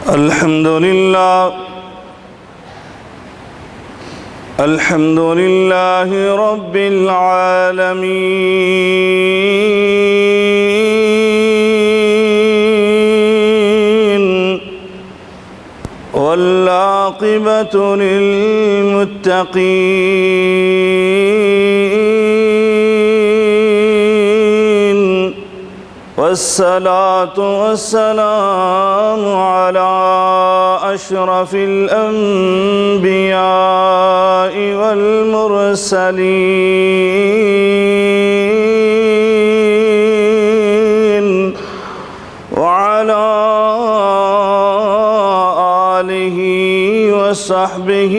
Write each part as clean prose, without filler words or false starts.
الحمد لله رب العالمين والعاقبة للمتقين والصلاة والسلام على أشرف الأنبياء والمرسلين وعلى آله وصحبه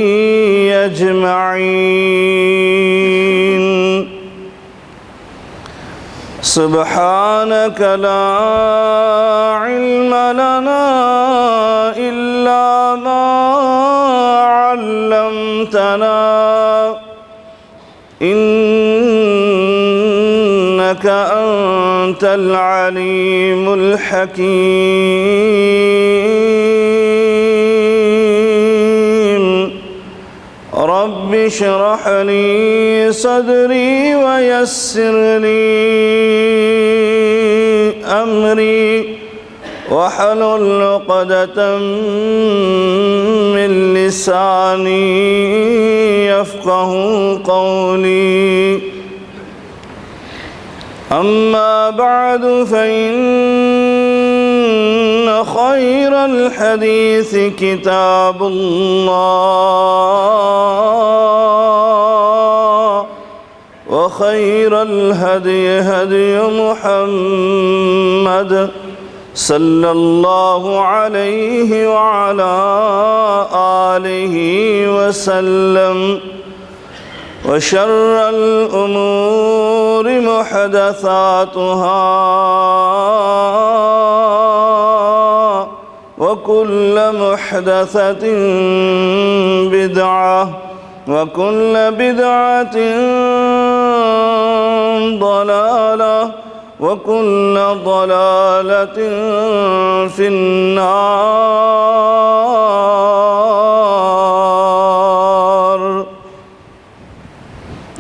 أجمعين. سبحانك لا علم لنا إلا ما علمتنا إنك أنت العليم الحكيم. رب اشرح لي صدري ويسر لي أمري واحلل عقدة من لساني يفقه قولي. أما بعد فإن خير الحديث كتاب الله وخير الهدي هدي محمد صلى الله عليه وعلى آله وسلم. وشر الأمور محدثاتها وكل محدثة بدعة وكل بدعة ضلالة وكل ضلالة في النار.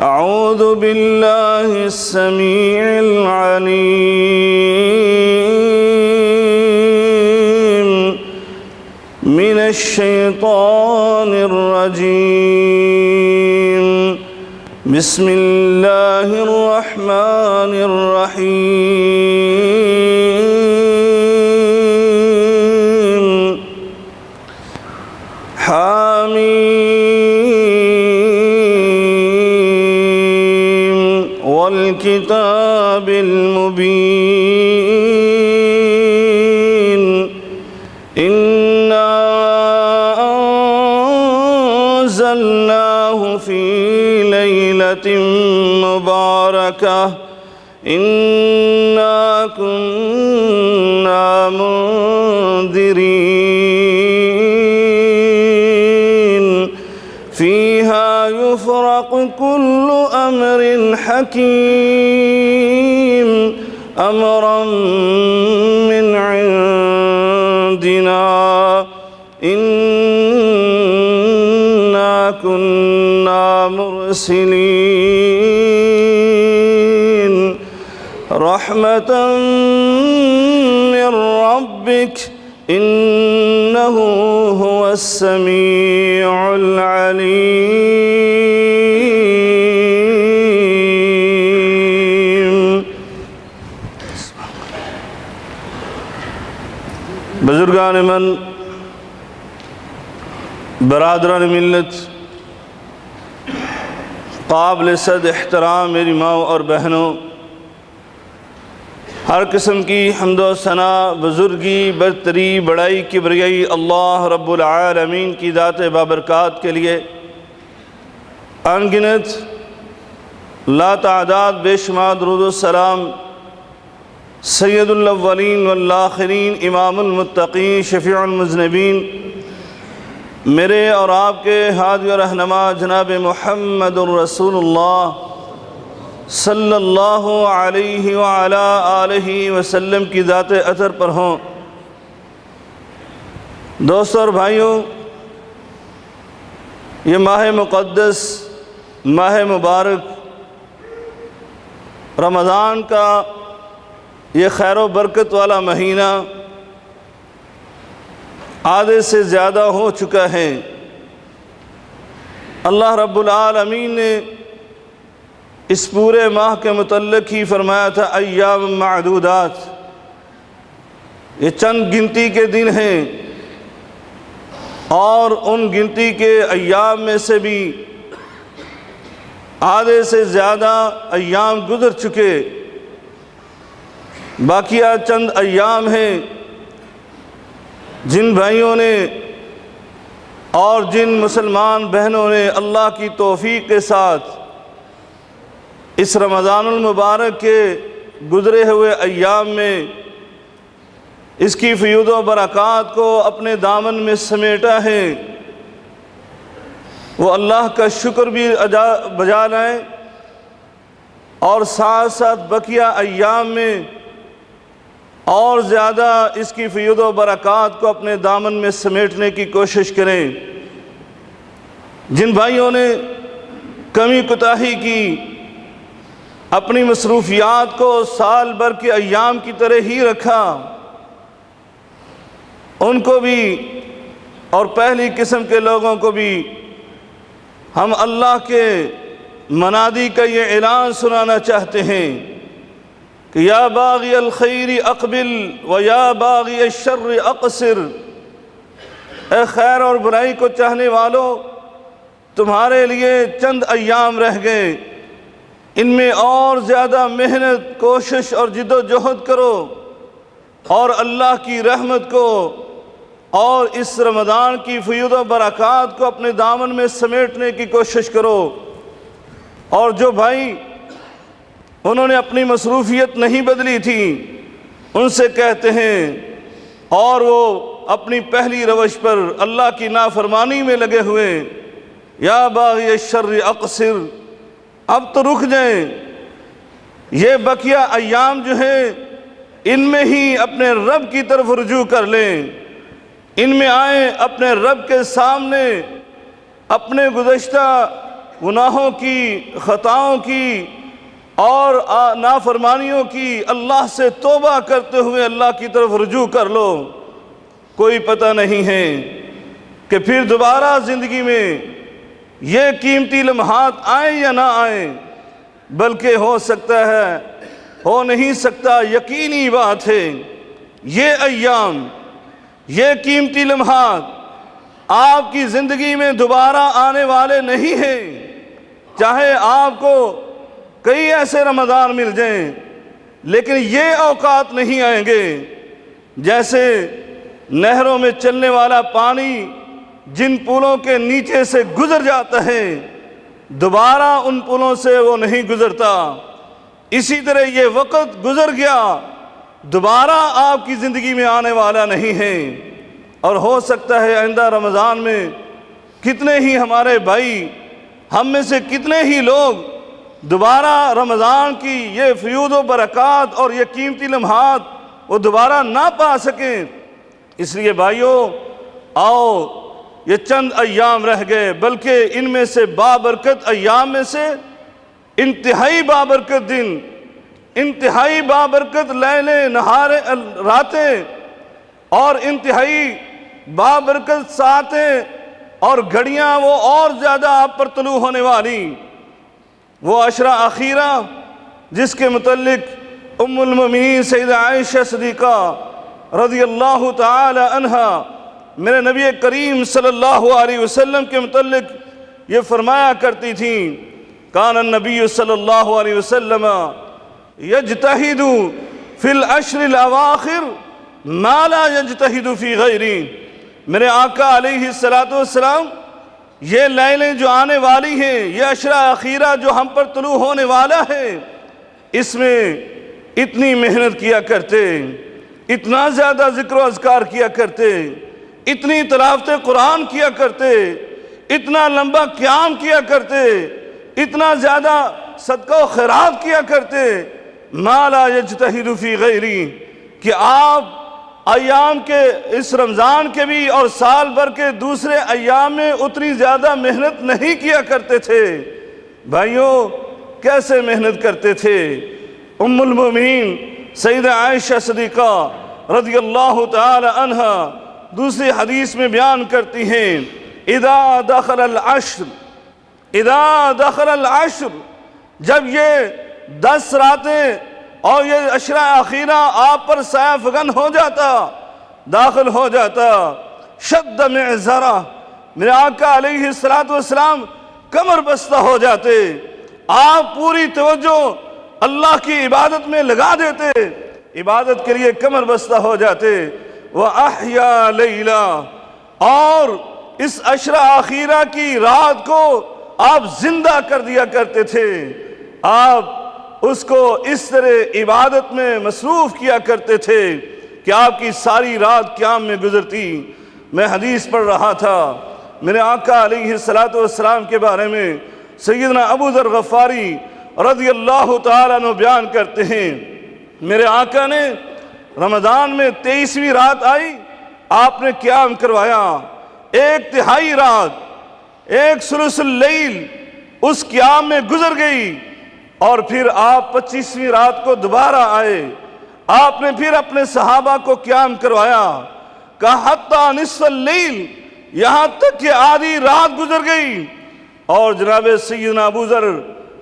أعوذ بالله السميع العليم من الشيطان الرجيم. بسم الله الرحمن الرحيم. حميم والكتاب المبين. إنا أنزلناه في ليلة مباركة إنا كنا منذرين فيها يفرق كل أمر حكيم أمرا من عندنا إنا كنا مرسلين رحمة من ربك إنه هو السميع العليم. بزرگان من، برادران ملت، قابل صد احترام میری ماؤں اور بہنوں، ہر قسم کی حمد و ثنا، بزرگی، برتری، بڑائی، کبریائی اللہ رب العالمین کی ذات بابرکات کے لیے ان گنت لا تعداد بے شمار درود و سلام سید الاولین والآخرین، امام المتقین، شفیع المذنبین، میرے اور آپ کے ہادی و رہنما جناب محمد الرسول اللہ صلی اللہ علیہ وعلا آلہ وسلم کی ذات اثر پر ہوں۔ دوستوں اور بھائیوں، یہ ماہ مقدس، ماہ مبارک رمضان کا یہ خیر و برکت والا مہینہ آدھے سے زیادہ ہو چکا ہے۔ اللہ رب العالمین نے اس پورے ماہ کے متعلق ہی فرمایا تھا ایام معدودات، یہ چند گنتی کے دن ہیں، اور ان گنتی کے ایام میں سے بھی آدھے سے زیادہ ایام گزر چکے، باقیہ چند ایام ہیں جن بھائیوں نے اور جن مسلمان بہنوں نے اللہ کی توفیق کے ساتھ اس رمضان المبارک کے گزرے ہوئے ایام میں اس کی فیوض و برکات کو اپنے دامن میں سمیٹا ہے، وہ اللہ کا شکر بھی بجا لائیں اور ساتھ ساتھ بقیہ ایام میں اور زیادہ اس کی فیوض و برکات کو اپنے دامن میں سمیٹنے کی کوشش کریں۔ جن بھائیوں نے کمی کوتاہی کی، اپنی مصروفیات کو سال بھر کے ایام کی طرح ہی رکھا، ان کو بھی اور پہلی قسم کے لوگوں کو بھی ہم اللہ کے منادی کا یہ اعلان سنانا چاہتے ہیں کہ یا باغی الخیر اقبل و یا باغی الشر اقصر، اے خیر اور برائی کو چاہنے والوں، تمہارے لیے چند ایام رہ گئے، ان میں اور زیادہ محنت، کوشش اور جد و جہد کرو، اور اللہ کی رحمت کو اور اس رمضان کی فیوض و برکات کو اپنے دامن میں سمیٹنے کی کوشش کرو۔ اور جو بھائی انہوں نے اپنی مصروفیت نہیں بدلی تھی، ان سے کہتے ہیں اور وہ اپنی پہلی روش پر اللہ کی نافرمانی میں لگے ہوئے، یا باغی الشر اقصر، اب تو رک جائیں، یہ بقیہ ایام جو ہیں ان میں ہی اپنے رب کی طرف رجوع کر لیں، ان میں آئیں، اپنے رب کے سامنے اپنے گزشتہ گناہوں کی، خطاؤں کی اور نافرمانیوں کی اللہ سے توبہ کرتے ہوئے اللہ کی طرف رجوع کر لو۔ کوئی پتہ نہیں ہے کہ پھر دوبارہ زندگی میں یہ قیمتی لمحات آئیں یا نہ آئیں، بلکہ ہو سکتا ہے، ہو نہیں سکتا، یقینی بات ہے یہ ایام، یہ قیمتی لمحات آپ کی زندگی میں دوبارہ آنے والے نہیں ہیں، چاہے آپ کو کئی ایسے رمضان مل جائیں، لیکن یہ اوقات نہیں آئیں گے جیسے نہروں میں چلنے والا پانی جن پلوں کے نیچے سے گزر جاتا ہے دوبارہ ان پلوں سے وہ نہیں گزرتا، اسی طرح یہ وقت گزر گیا، دوبارہ آپ کی زندگی میں آنے والا نہیں ہے۔ اور ہو سکتا ہے آئندہ رمضان میں کتنے ہی ہمارے بھائی، ہم میں سے کتنے ہی لوگ دوبارہ رمضان کی یہ فیوض و برکات اور یہ قیمتی لمحات وہ دوبارہ نہ پا سکیں۔ اس لیے بھائیوں، آؤ، یہ چند ایام رہ گئے، بلکہ ان میں سے بابرکت ایام میں سے انتہائی بابرکت دن، انتہائی بابرکت لیلیں، نہاریں، راتیں، اور انتہائی بابرکت ساعتیں اور گھڑیاں وہ اور زیادہ آپ پر طلوع ہونے والی، وہ عشرہ اخیرہ جس کے متعلق ام المؤمنین سیدہ عائشہ صدیقہ رضی اللہ تعالی عنہا میرے نبی کریم صلی اللہ علیہ وسلم کے متعلق یہ فرمایا کرتی تھیں، کان النبی صلی اللہ علیہ وسلم یجتہد فی العشر الاواخر ما لا یجتہد فی غیری، میرے آقا علیہ السلام یہ لیلیں جو آنے والی ہیں، یہ عشرہ اخیرہ جو ہم پر طلوع ہونے والا ہے، اس میں اتنی محنت کیا کرتے، اتنا زیادہ ذکر و اذکار کیا کرتے، اتنی تلاوت قرآن کیا کرتے، اتنا لمبا قیام کیا کرتے، اتنا زیادہ صدقہ و خیرات کیا کرتے، ما لا یجتہد فی غیری، کہ آپ ایام کے اس رمضان کے بھی اور سال بھر کے دوسرے ایام میں اتنی زیادہ محنت نہیں کیا کرتے تھے۔ بھائیوں کیسے محنت کرتے تھے؟ ام المومنین سیدہ عائشہ صدیقہ رضی اللہ تعالی عنہا دوسری حدیث میں بیان کرتی ہیں، اذا دخل العشر، جب یہ 10 راتیں اور یہ عشرہ اخیرہ آپ پر سایہ فگن ہو جاتا، داخل ہو جاتا، شد معذرہ، میرے آقا علیہ السلام کمر بستہ ہو جاتے، آپ پوری توجہ اللہ کی عبادت میں لگا دیتے، عبادت کے لیے کمر بستہ ہو جاتے۔ وَأَحْيَا لَيْلًا، اور اس عشرہ اخیرہ کی رات کو آپ زندہ کر دیا کرتے تھے، آپ اس کو اس طرح عبادت میں مصروف کیا کرتے تھے کہ آپ کی ساری رات قیام میں گزرتی۔ میں حدیث پڑھ رہا تھا، میرے آقا علیہ السلام کے بارے میں سیدنا ابو ذر غفاری رضی اللہ تعالیٰ عنہ بیان کرتے ہیں، میرے آقا نے رمضان میں 23ویں رات آئی، آپ نے قیام کروایا، 1/3 رات، 1 ثلث اللیل اس قیام میں گزر گئی، اور پھر آپ 25ویں رات کو دوبارہ آئے، آپ نے پھر اپنے صحابہ کو قیام کروایا، کہا حتی نصف اللیل، یہاں تک کہ آدھی رات گزر گئی۔ اور جناب سیدنا ابو ذر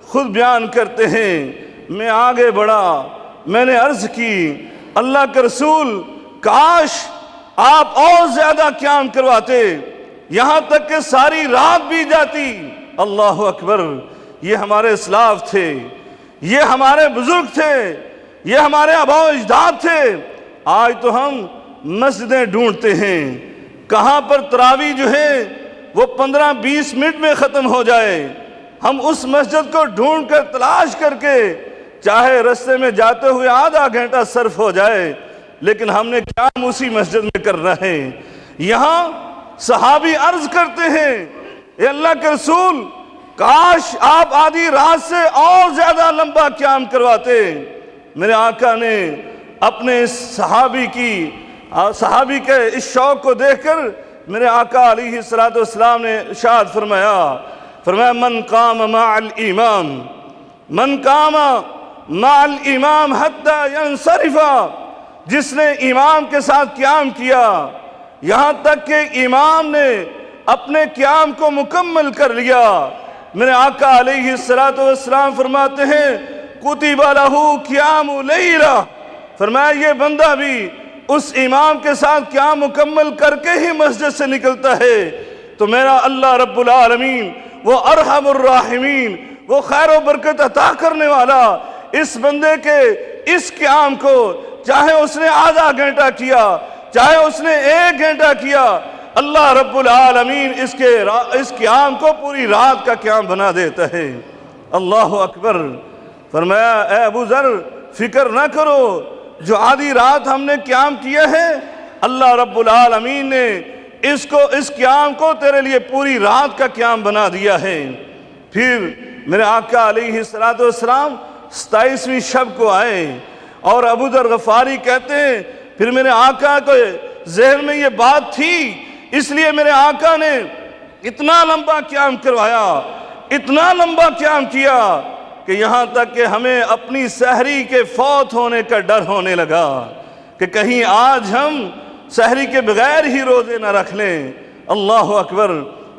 خود بیان کرتے ہیں، میں آگے بڑھا، میں نے عرض کی اللہ کے رسول کاش آپ اور زیادہ قیام کرواتے، یہاں تک کہ ساری رات بھی جاتی۔ اللہ اکبر، یہ ہمارے اسلاف تھے، یہ ہمارے بزرگ تھے، یہ ہمارے آباء و اجداد تھے۔ آج تو ہم مسجدیں ڈھونڈتے ہیں کہاں پر تراویح جو ہے وہ 15-20 منٹ میں ختم ہو جائے، ہم اس مسجد کو ڈھونڈ کر تلاش کر کے چاہے رستے میں جاتے ہوئے آدھا گھنٹہ صرف ہو جائے، لیکن ہم نے قیام اسی مسجد میں کرنا ہے۔ یہاں صحابی عرض کرتے ہیں، اے اللہ کے رسول کاش آپ آدھی رات سے اور زیادہ لمبا قیام کرواتے۔ میرے آقا نے اپنے صحابی کے اس شوق کو دیکھ کر میرے آقا علیہ السلام نے ارشاد فرمایا من قام مع الامام حتی ینصرف، جس نے امام کے ساتھ قیام کیا یہاں تک کہ امام نے اپنے قیام کو مکمل کر لیا۔ میرے آقا علیہ السلام فرماتے ہیں کتب لہ قیام لیلہ، فرمایا یہ بندہ بھی اس امام کے ساتھ قیام مکمل کر کے ہی مسجد سے نکلتا ہے تو میرا اللہ رب العالمین وہ ارحم الراحمین، وہ خیر و برکت عطا کرنے والا اس بندے کے اس قیام کو، چاہے اس نے آدھا گھنٹہ کیا چاہے اس نے 1 گھنٹہ کیا، اللہ رب العالمین اس قیام کو پوری رات کا قیام بنا دیتا ہے۔ اللہ اکبر۔ فرمایا اے ابو ذر فکر نہ کرو، جو آدھی رات ہم نے قیام کیا ہے اللہ رب العالمین نے اس قیام کو تیرے لیے پوری رات کا قیام بنا دیا ہے۔ پھر میرے آقا علیہ السلام 27ویں شب کو آئے اور ابو ذر غفاری کہتے ہیں پھر میرے آقا کو ذہن میں یہ بات تھی، اس لیے میرے آقا نے اتنا لمبا قیام کروایا، اتنا لمبا قیام کیا کہ یہاں تک کہ ہمیں اپنی سحری کے فوت ہونے کا ڈر ہونے لگا کہ کہیں آج ہم سحری کے بغیر ہی روزے نہ رکھ لیں۔ اللہ اکبر۔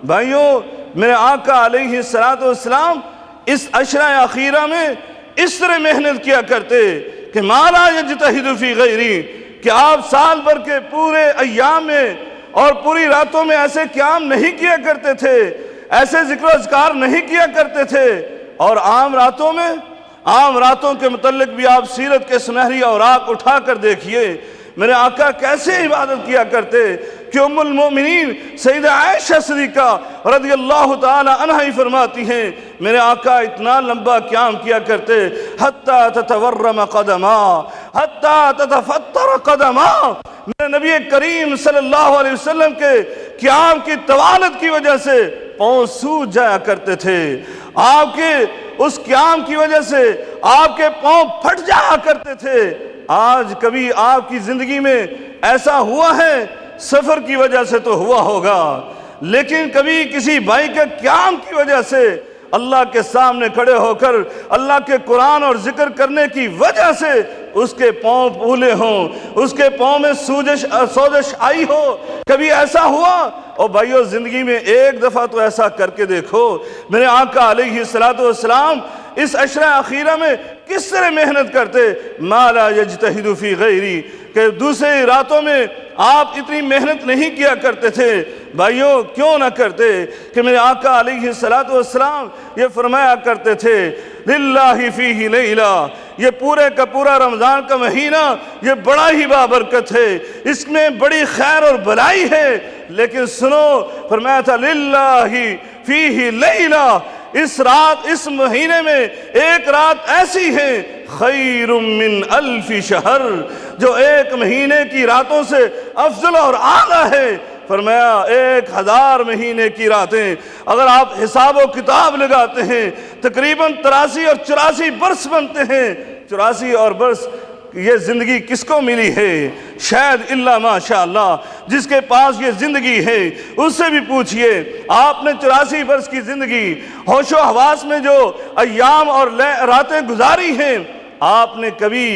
بھائیوں میرے آقا علیہ السلام اس عشرہ اخیرہ میں اس طرح محنت کیا کرتے کہ ما لا یجتہد فی غیری، کہ آپ سال بھر کے پورے ایام میں اور پوری راتوں میں ایسے قیام نہیں کیا کرتے تھے، ایسے ذکر و اذکار نہیں کیا کرتے تھے، اور عام راتوں کے متعلق بھی آپ سیرت کے سنہری اوراق اٹھا کر دیکھیے میرے آقا کیسے عبادت کیا کرتے کہ ام المومنین سیدہ عائشہ صدیقہ رضی اللہ تعالی عنہ ہی فرماتی ہیں میرے آقا اتنا لمبا قیام کیا کرتے حتی تتورم قدما حتی تتفتر قدما، میرے نبی کریم صلی اللہ علیہ وسلم کے قیام کی طوالت کی وجہ سے پاؤں سوج جایا کرتے تھے، آپ کے اس قیام کی وجہ سے آپ کے پاؤں پھٹ جایا کرتے تھے۔ آج کبھی آپ کی زندگی میں ایسا ہوا ہے سفر کی وجہ سے تو ہوا ہوگا، لیکن کبھی کسی بھائی کے قیام کی وجہ سے اللہ کے سامنے کھڑے ہو کر اللہ کے قرآن اور ذکر کرنے کی وجہ سے اس کے پاؤں پھولے ہوں، اس کے پاؤں میں سوزش آئی ہو، کبھی ایسا ہوا؟ اور بھائیو زندگی میں ایک دفعہ تو ایسا کر کے دیکھو۔ میرے آقا علیہ السلام اس عشرہ اخیرہ میں کس طرح محنت کرتے، ما لا یجتہد فی غیری، کہ دوسری راتوں میں آپ اتنی محنت نہیں کیا کرتے تھے۔ بھائیو کیوں نہ کرتے کہ میرے آقا علیہ السلام یہ فرمایا کرتے تھے للہ فیہ لیلہ، یہ پورے کا پورا رمضان کا مہینہ یہ بڑا ہی بابرکت ہے، اس میں بڑی خیر اور بھلائی ہے، لیکن سنو فرمایا تھا للہ فیہ لیلہ، اس رات اس مہینے میں ایک رات ایسی ہے خیر من الف شہر، جو ایک مہینے کی راتوں سے افضل اور اعلیٰ ہے۔ فرمایا 1000 مہینے کی راتیں اگر آپ حساب و کتاب لگاتے ہیں تقریباً 83 اور 84 برس بنتے ہیں۔ 84 اور برس یہ زندگی کس کو ملی ہے؟ شاید الا ماشاء اللہ جس کے پاس یہ زندگی ہے اس سے بھی پوچھئے، آپ نے 84 برس کی زندگی ہوش و حواس میں جو ایام اور راتیں گزاری ہیں، آپ نے کبھی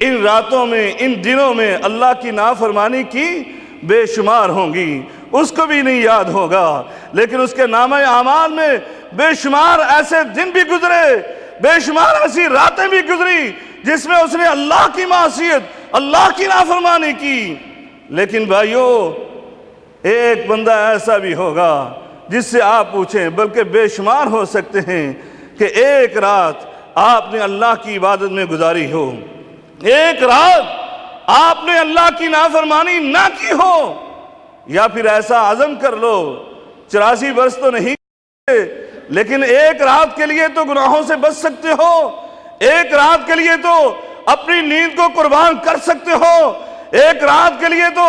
ان راتوں میں ان دنوں میں اللہ کی نافرمانی کی؟ بے شمار ہوں گی، اس کو بھی نہیں یاد ہوگا، لیکن اس کے نامہ اعمال میں بے شمار ایسے دن بھی گزرے، بے شمار ایسی راتیں بھی گزری جس میں اس نے اللہ کی معصیت، اللہ کی نافرمانی کی۔ لیکن بھائیو ایک بندہ ایسا بھی ہوگا جس سے آپ پوچھیں، بلکہ بے شمار ہو سکتے ہیں، کہ ایک رات آپ نے اللہ کی عبادت میں گزاری ہو، ایک رات آپ نے اللہ کی نافرمانی نہ کی ہو، یا پھر ایسا عزم کر لو 84 برس تو نہیں لیکن ایک رات کے لیے تو گناہوں سے بچ سکتے ہو، ایک رات کے لیے تو اپنی نیند کو قربان کر سکتے ہو، ایک رات کے لیے تو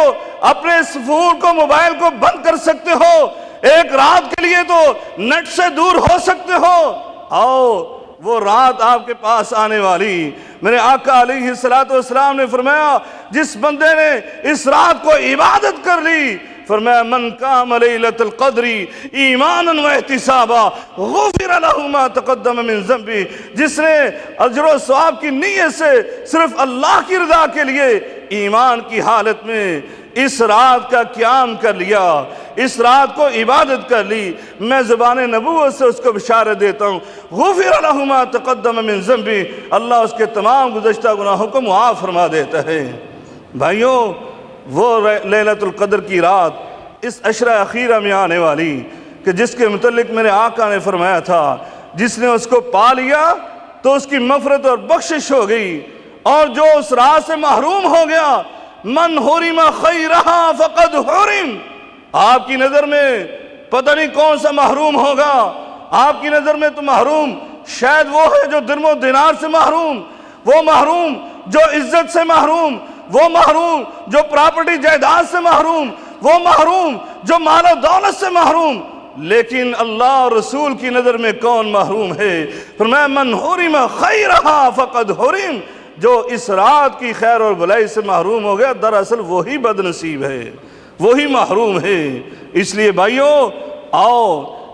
اپنے فون کو موبائل کو بند کر سکتے ہو، ایک رات کے لیے تو نیٹ سے دور ہو سکتے ہو۔ آؤ وہ رات آپ کے پاس آنے والی۔ میرے آقا علیہ السلام نے فرمایا جس بندے نے اس رات کو عبادت کر لی، فرمایا من قام لیلۃ القدر ایمانا واحتسابا غفر له ما تقدم من ذنبه، جس نے اجر و ثواب کی نیت سے صرف اللہ کی رضا کے لیے ایمان کی حالت میں اس رات کا قیام کر لیا، اس رات کو عبادت کر لی، میں زبان نبوت سے اس کو بشارت دیتا ہوں غفر له ما تقدم من ذنبه، اللہ اس کے تمام گزشتہ گناہوں کو معاف فرما دیتا ہے۔ بھائیوں وہ لیلۃ القدر کی رات اس عشرہ اخیرہ میں آنے والی کہ جس کے متعلق میرے آقا نے فرمایا تھا جس نے اس کو پا لیا تو اس کی مغفرت اور بخشش ہو گئی، اور جو اس رات سے محروم ہو گیا من حرم خیرہا فقد حرم، آپ کی نظر میں پتہ نہیں کون سا محروم ہوگا، آپ کی نظر میں تو محروم شاید وہ ہے جو درم و دینار سے محروم، وہ محروم جو عزت سے محروم، وہ محروم جو پراپرٹی جائیداد سے محروم، وہ محروم جو مال و دولت سے محروم، لیکن اللہ اور رسول کی نظر میں کون محروم ہے؟ فرمایا من حرم خیرہا فقد حرم، جو اس رات کی خیر اور بھلائی سے محروم ہو گیا دراصل وہی بد نصیب ہے، وہی محروم ہے۔ اس لیے بھائیو آؤ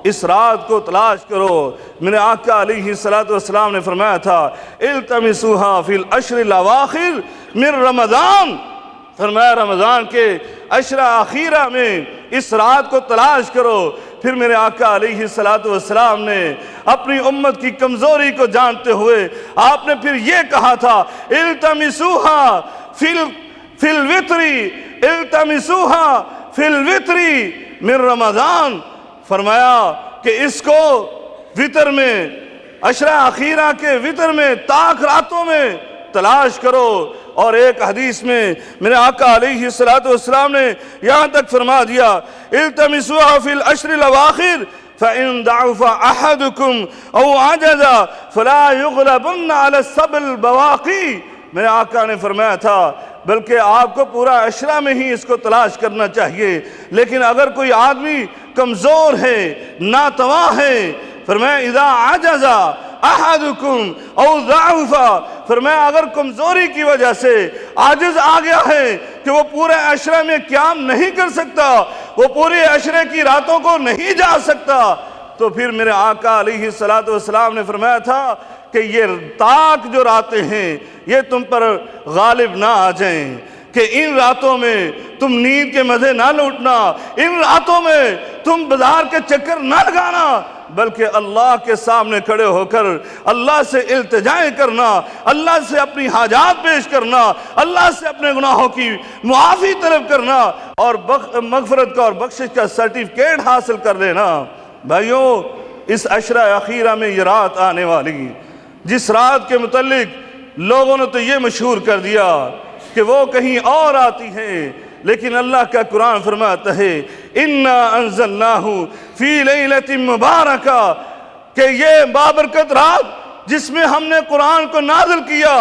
اس رات کو تلاش کرو۔ میرے آقا علیہ السلام نے فرمایا تھا التمسوها فی العشر الاواخر من رمضان، فرمایا رمضان کے عشرہ اخیرہ میں اس رات کو تلاش کرو۔ پھر میرے آقا علیہ السلام نے اپنی امت کی کمزوری کو جانتے ہوئے آپ نے پھر یہ کہا تھا التمسوها فی الوتر، التمسوها فی الوتر من رمضان، فرمایا کہ اس کو وتر میں عشرہ اخیرہ کے وتر میں طاق راتوں میں تلاش کرو۔ اور ایک حدیث میں میرے آقا علیہ السلام نے یہاں تک فرما دیا التمسوها فی العشر الاواخر فإن ضعف أحدكم أو عجز فلا يغلبن على السبع البواقي، میرے آقا نے فرمایا تھا بلکہ آپ کو پورا عشرہ میں ہی اس کو تلاش کرنا چاہیے، لیکن اگر کوئی آدمی کمزور ہے ناتواں ہے، فرمایا اذا عجز احدکم او ضعف فرمایا اگر کمزوری کی وجہ سے عاجز آ گیا ہے کہ وہ پورے عشرہ میں قیام نہیں کر سکتا، وہ پورے عشرے کی راتوں کو نہیں جا سکتا، تو پھر میرے آقا علیہ السلام نے فرمایا تھا کہ یہ تاک جو راتیں ہیں یہ تم پر غالب نہ آ جائیں، کہ ان راتوں میں تم نیند کے مزے نہ لوٹنا، ان راتوں میں تم بازار کے چکر نہ لگانا، بلکہ اللہ کے سامنے کھڑے ہو کر اللہ سے التجائیں کرنا، اللہ سے اپنی حاجات پیش کرنا، اللہ سے اپنے گناہوں کی معافی طلب کرنا اور مغفرت کا اور بخشش کا سرٹیفکیٹ حاصل کر لینا۔ بھائیوں، اس عشرہ اخیرہ میں یہ رات آنے والی، جس رات کے متعلق لوگوں نے تو یہ مشہور کر دیا کہ وہ کہیں اور آتی ہے، لیکن اللہ کا قرآن فرماتا ہے اِنَّا أَنزَلْنَاهُ فِي لَيْلَةٍ مُبَارَكَةٍ، کہ یہ بابرکت رات جس میں ہم نے قرآن کو نازل کیا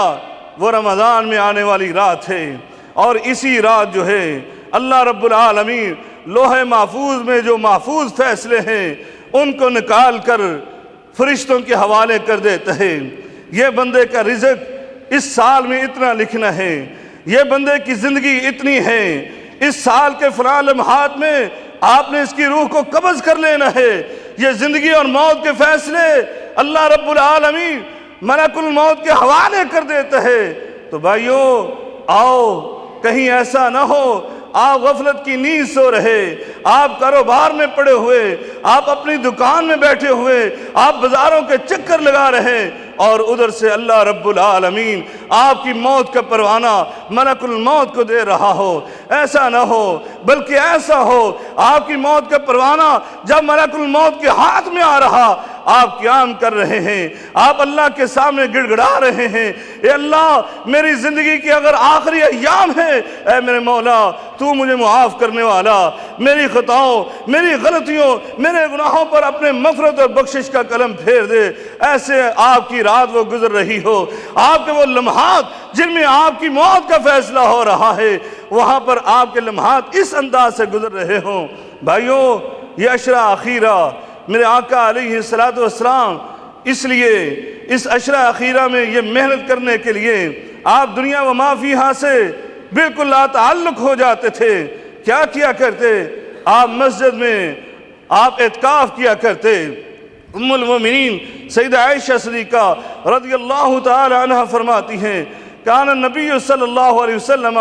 وہ رمضان میں آنے والی رات ہے، اور اسی رات جو ہے اللہ رب العالمین لوح محفوظ میں جو محفوظ فیصلے ہیں ان کو نکال کر فرشتوں کے حوالے کر دیتا ہے۔ یہ بندے کا رزق اس سال میں اتنا لکھنا ہے، یہ بندے کی زندگی اتنی ہے، اس سال کے فلاں لمحات میں آپ نے اس کی روح کو قبض کر لینا ہے۔ یہ زندگی اور موت کے فیصلے اللہ رب العالمین ملک الموت کے حوالے کر دیتا ہے۔ تو بھائیوں آؤ، کہیں ایسا نہ ہو آپ غفلت کی نیند سو رہے، آپ کاروبار میں پڑے ہوئے، آپ اپنی دکان میں بیٹھے ہوئے، آپ بازاروں کے چکر لگا رہے اور ادھر سے اللہ رب العالمین آپ کی موت کا پروانہ ملک الموت کو دے رہا ہو۔ ایسا نہ ہو، بلکہ ایسا ہو آپ کی موت کا پروانہ جب ملک الموت کے ہاتھ میں آ رہا آپ قیام کر رہے ہیں، آپ اللہ کے سامنے گڑ گڑا رہے ہیں، اے اللہ میری زندگی کی اگر آخری ایام ہے، اے میرے مولا تو مجھے معاف کرنے والا، میری خطاؤں، میری غلطیوں، میرے گناہوں پر اپنے مغفرت اور بخشش کا قلم پھیر دے۔ ایسے آپ کی رات وہ گزر رہی ہو، آپ کے وہ لمحات جن میں آپ کی موت کا فیصلہ ہو رہا ہے، وہاں پر آپ کے لمحات اس انداز سے گزر رہے ہوں۔ بھائیوں، یہ عشرہ اخیرہ میرے آقا علیہ السلام اس لیے اس عشرہ اخیرہ میں یہ محنت کرنے کے لیے آپ دنیا و ما فیہا سے بالکل لا تعلق ہو جاتے تھے۔ کیا کیا کرتے؟ آپ مسجد میں آپ اعتکاف کیا کرتے۔ ام المومنین سیدہ عائشہ صدیقہ رضی اللہ تعالی عنہ فرماتی ہیں کان النبی صلی اللہ علیہ وسلم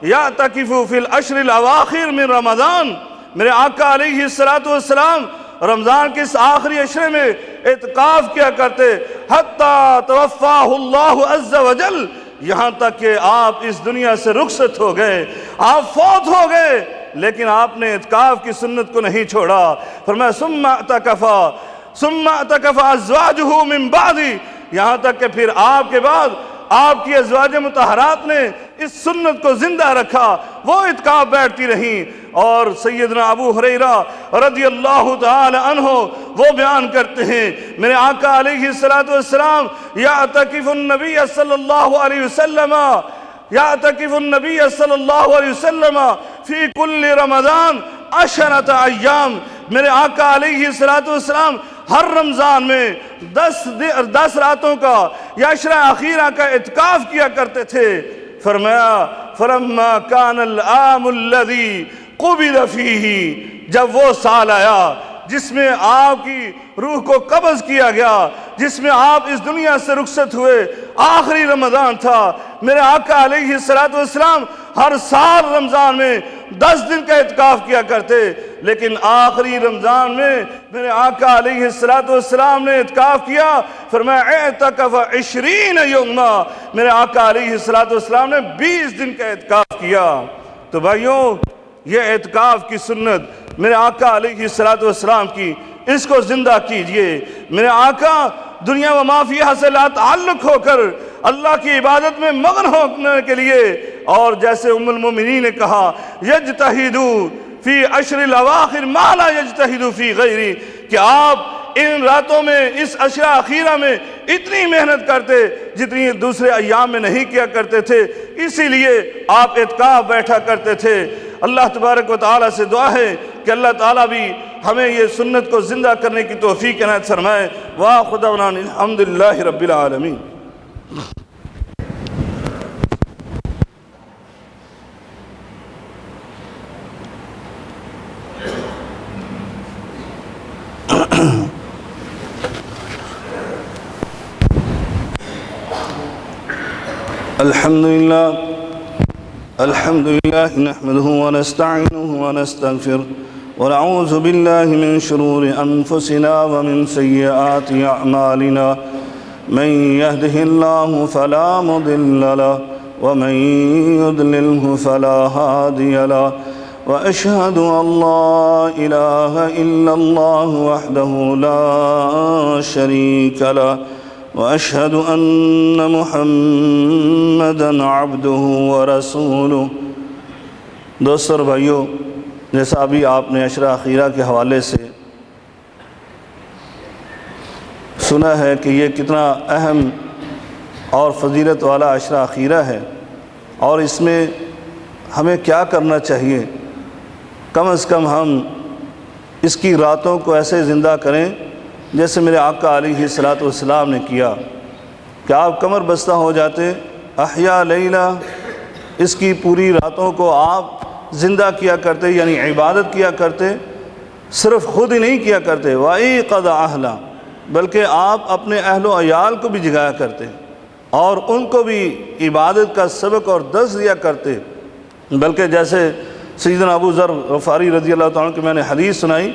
یعتکف فی العشر الاواخر من رمضان، میرے آقا علیہ السلام رمضان کے اس آخری عشرے میں اعتکاف کیا کرتے، حتی توفاہ اللہ عز وجل، یہاں تک کہ آپ اس دنیا سے رخصت ہو گئے، آپ فوت ہو گئے، لیکن آپ نے اعتکاف کی سنت کو نہیں چھوڑا۔ فرمایا ثم اعتکف ازواجہ من بعدی، یہاں تک کہ پھر آپ کے بعد آپ کی ازواج مطہرات نے اس سنت کو زندہ رکھا، وہ اعتکاف بیٹھتی رہیں۔ اور سیدنا ابو ہریرہ رضی اللہ تعالی عنہ وہ بیان کرتے ہیں میرے آقا علیہ السلام یعتکف النبی صلی اللہ علیہ وسلم یعتکف النبی صلی اللہ علیہ وسلم فی کل رمضان 10 ایام، میرے آقا علیہ السلام ہر رمضان میں 10 راتوں کا یا عشرہ اخیرہ کا اعتکاف کیا کرتے تھے۔ فرمایا فلما کان العام الذی قبض فیہ، جب وہ سال آیا جس میں آپ کی روح کو قبض کیا گیا، جس میں آپ اس دنیا سے رخصت ہوئے، آخری رمضان تھا، میرے آقا علیہ السلام ہر سال رمضان میں 10 دن کا اعتکاف کیا کرتے، لیکن آخری رمضان میں میرے آقا علیہ السلام نے اعتکاف کیا۔ فرمایا اعتکف 20 یوما، میرے آقا علیہ السلام نے 20 دن کا اعتکاف کیا۔ تو بھائیوں، یہ اعتکاف کی سنت میرے آقا علیہ السلام کی، اس کو زندہ کیجئے۔ میرے آقا دنیا و ما فیہا سے لا تعلق ہو کر اللہ کی عبادت میں مغن ہونے کے لیے، اور جیسے ام المومنین نے کہا یجتہدو فی عشر الاواخر ما لا یجتہدو فی غیری، کہ آپ ان راتوں میں اس عشرہ اخیرہ میں اتنی محنت کرتے جتنی دوسرے ایام میں نہیں کیا کرتے تھے، اسی لیے آپ اعتکاف بیٹھا کرتے تھے۔ اللہ تبارک و تعالیٰ سے دعا ہے کہ اللہ تعالیٰ بھی ہمیں یہ سنت کو زندہ کرنے کی توفیق عنایت فرمائے۔ وآخر دعوانا الحمدللہ رب العالمین۔ الحمد لله نحمده ونستعينه ونستغفره ونعوذ بالله من شرور أنفسنا ومن سيئات أعمالنا من يهده الله فلا مضل له ومن يضلله فلا هادي له وأشهد أن لا إله إلا الله وحده لا شريك له وأشهد أن محمدًا عبده ورسوله۔ دوستو اور بھائیو، جیسا ابھی آپ نے عشرہ اخیرہ کے حوالے سے سنا ہے کہ یہ کتنا اہم اور فضیلت والا عشرہ اخیرہ ہے، اور اس میں ہمیں کیا کرنا چاہیے۔ کم از کم ہم اس کی راتوں کو ایسے زندہ کریں جیسے میرے آقا علیہ السلام نے کیا کہ آپ کمر بستہ ہو جاتے، احیا لیلہ، اس کی پوری راتوں کو آپ زندہ کیا کرتے، یعنی عبادت کیا کرتے۔ صرف خود ہی نہیں کیا کرتے، وَأَيْقَظَ أَهْلَهُ، بلکہ آپ اپنے اہل و عیال کو بھی جگایا کرتے اور ان کو بھی عبادت کا سبق اور درس دیا کرتے۔ بلکہ جیسے سیدنا ابو ذر غفاری رضی اللہ تعالیٰ عنہ کی میں نے حدیث سنائی،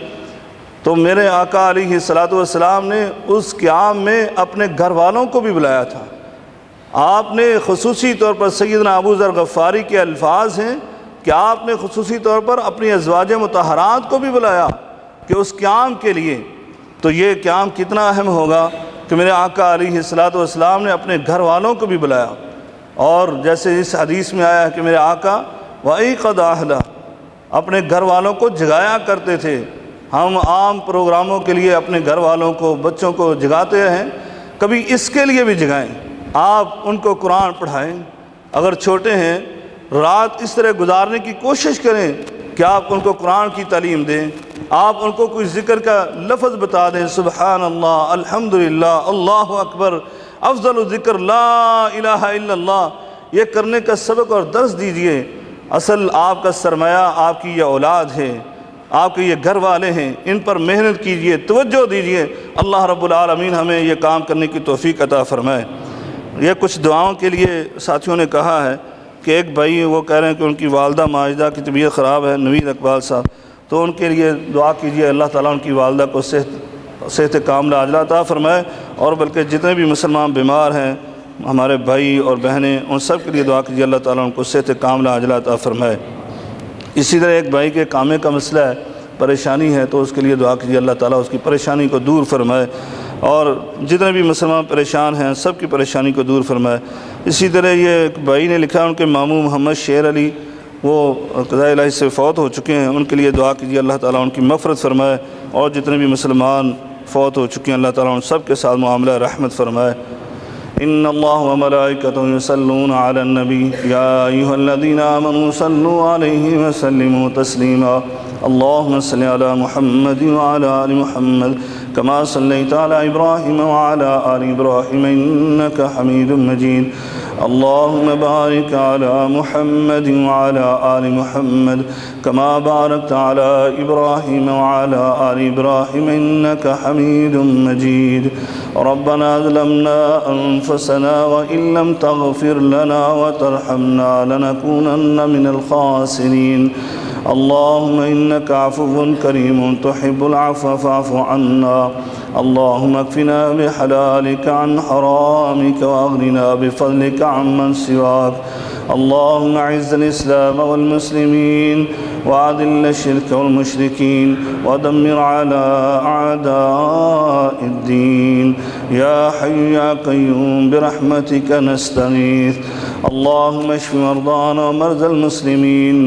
تو میرے آقا علیہ السلام نے اس قیام میں اپنے گھر والوں کو بھی بلایا تھا۔ آپ نے خصوصی طور پر، سیدنا ابو ذر غفاری کے الفاظ ہیں کہ آپ نے خصوصی طور پر اپنی ازواج مطہرات کو بھی بلایا کہ اس قیام کے لیے۔ تو یہ قیام کتنا اہم ہوگا کہ میرے آقا علیہ السلام نے اپنے گھر والوں کو بھی بلایا، اور جیسے اس حدیث میں آیا ہے کہ میرے آقا وَأَيْقَظَ أَهْلَهُ، اپنے گھر والوں کو جگایا کرتے تھے۔ ہم عام پروگراموں کے لیے اپنے گھر والوں کو، بچوں کو جگاتے ہیں، کبھی اس کے لیے بھی جگائیں۔ آپ ان کو قرآن پڑھائیں، اگر چھوٹے ہیں رات اس طرح گزارنے کی کوشش کریں کہ آپ ان کو قرآن کی تعلیم دیں، آپ ان کو کوئی ذکر کا لفظ بتا دیں، سبحان اللہ، الحمدللہ، اللہ اکبر، افضل ذکر لا الہ الا اللہ، یہ کرنے کا سبق اور درس دیجئے۔ اصل آپ کا سرمایہ آپ کی یہ اولاد ہے، آپ کے یہ گھر والے ہیں، ان پر محنت کیجئے، توجہ دیجئے۔ اللہ رب العالمین ہمیں یہ کام کرنے کی توفیق عطا فرمائے۔ یہ کچھ دعاؤں کے لیے ساتھیوں نے کہا ہے کہ ایک بھائی وہ کہہ رہے ہیں کہ ان کی والدہ ماجدہ کی طبیعت خراب ہے، نوید اقبال صاحب، تو ان کے لیے دعا کیجئے، اللہ تعالیٰ ان کی والدہ کو صحت کاملہ عاجلہ عطا فرمائے، اور بلکہ جتنے بھی مسلمان بیمار ہیں، ہمارے بھائی اور بہنیں، ان سب کے لیے دعا کیجئے، اللہ تعالیٰ ان کو صحت کاملہ عاجلہ عطا فرمائے۔ اسی طرح ایک بھائی کے کامے کا مسئلہ ہے، پریشانی ہے، تو اس کے لیے دعا کیجئے، اللہ تعالیٰ اس کی پریشانی کو دور فرمائے، اور جتنے بھی مسلمان پریشان ہیں سب کی پریشانی کو دور فرمائے۔ اسی طرح یہ ایک بھائی نے لکھا، ان کے ماموں محمد شیر علی وہ قضاء الہی سے فوت ہو چکے ہیں، ان کے لیے دعا کیجئے، اللہ تعالیٰ ان کی مغفرت فرمائے، اور جتنے بھی مسلمان فوت ہو چکے ہیں اللہ تعالیٰ ان سب کے ساتھ معاملہ رحمت فرمائے۔ ان اللہ وملائکتہ یصلون علی النبی یا ایھا الذین آمنوا صلوا علیہ وسلموا تسلیما اللہم صل علی محمد وعلی آل محمد کما صلیت علی ابراہیم وعلی آل ابراہیم انک حمید مجید اللہم بارک علی محمد وعلی آل محمد کما بارکت علی ابراہیم وعلی آل ابراہیم انک حمید مجید ربنا ظلمنا انفسنا وإن لم تغفر لنا وترحمنا لنكونن من الخاسرين اللهم إنك عفو كريم تحب العفو فاعف عنا اللهم اكفنا بحلالك عن حرامك واغننا بفضلك عمن سواك اللهم اعز الإسلام والمسلمين وأذل الشرك والمشركين ودمر على أعداء الدين يا حي يا قيوم برحمتك نستغيث اللهم اشف مرضانا ومرضى المسلمين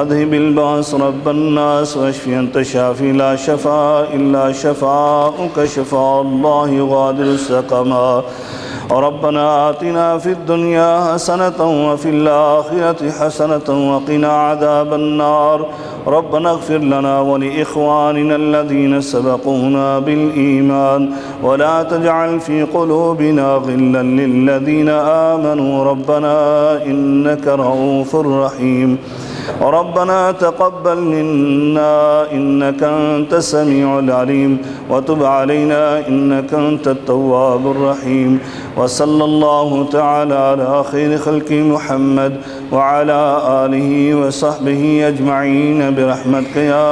اذهب الباس رب الناس واشف انت شافي لا شفاء الا شفاءك شفاء الله يغادر السقما ربنا آتنا في الدنيا حسنة وفي الآخرة حسنة وقنا عذاب النار ربنا اغفر لنا ولإخواننا الذين سبقونا بالإيمان ولا تجعل في قلوبنا غلا للذين آمنوا ربنا إنك رؤوف رحيم ربنا تقبل منا إنك أنت السميع العليم وتب علينا إنك أنت التواب الرحيم. وصلى الله تعالى على خير خلق محمد وعلى آله وصحبه أجمعين برحمتك يا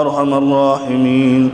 أرحم الراحمين.